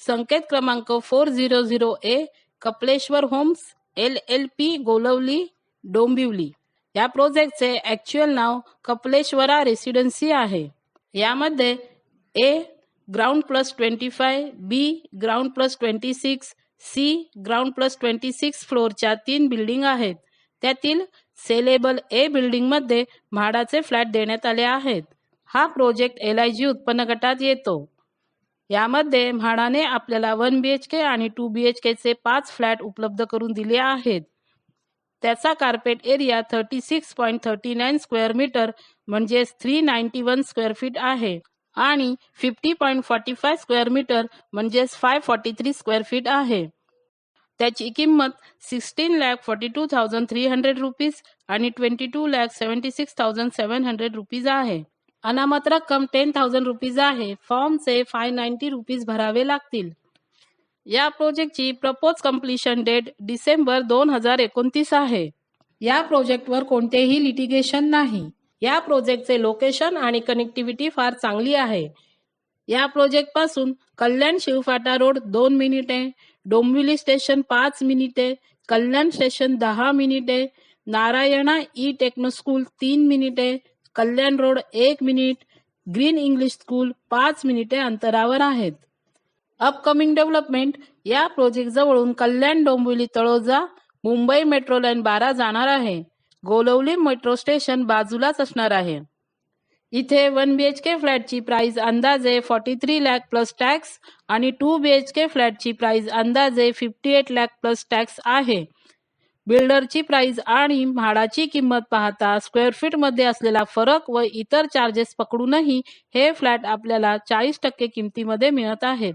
संकेत क्रमांक 400A, Kapleshwar homes LLP, Golavali, Dombivli. या प्रोजेक्टचे ॲक्च्युअल नाव कपलेश्वरा रेसिडेन्सी आहे. यामध्ये A ground plus 25, B ground plus 26, C ground plus 26 फ्लोअरच्या 3 बिल्डिंग आहेत. त्यातील सेलेबल A बिल्डिंगमध्ये म्हाडाचे फ्लॅट देण्यात आले आहेत. हा प्रोजेक्ट LIG उत्पन्न गटात येतो. यामध्ये म्हाडाने आपल्याला 1 BHK आणि 2 BHKचे 5 फ्लॅट उपलब्ध करून दिले आहेत. त्याचा कार्पेट एरिया 36.39 स्क्वेअर मीटर म्हणजे 391 स्क्वेअर फीट आहे आणि 50.45 स्क्वेअर मीटर म्हणजे 543 स्क्वेअर फीट आहे. त्याची किंमत 16,42,300 रुपीज आणि 22,76,700 रुपीज आहे. अनामत रक्कम 10,000 रुपीज आहे. फॉर्मचे 590 रुपीज भरावे लागतील. या प्रोजेक्टची प्रपोज कंप्लीशन डेट डिसेंबर 2029 आहे. या प्रोजेक्टवर कोणतेही लिटिगेशन नाही. या प्रोजेक्टचे लोकेशन आणि कनेक्टिव्हिटी फार चांगली आहे. या प्रोजेक्टपासून कल्याण शिवफाटा रोड 2 मिनिटे, डोंबिवली स्टेशन 5 मिनिटे, कल्याण स्टेशन 10 मिनिटे, नारायणा ई टेक्नो स्कूल 3 मिनिटे, Kalyan road 1 minute, green English school 5 मिनिटे अंतरावर आहेत. अपकमिंग डेव्हलपमेंट: या प्रोजेक्ट जवळून कल्याण डोंबिवली तळोजा मुंबई मेट्रो लाईन 12 जाणार आहे. गोलवली मेट्रो स्टेशन बाजूलाच असणार आहे. इथे 1 BHK फ्लॅटची प्राइस अंदाजे 43 लाख प्लस टॅक्स आणि 2 BHK फ्लॅटची प्राइस अंदाजे 58 लाख प्लस टॅक्स आहे. बिल्डरची प्राइस आणि म्हाडाची किंमत पाहता स्क्वेअर फीट मध्ये असलेला फरक व इतर चार्जेस पकडूनही हे फ्लॅट आपल्याला 40% किमतीमध्ये मिळत आहेत.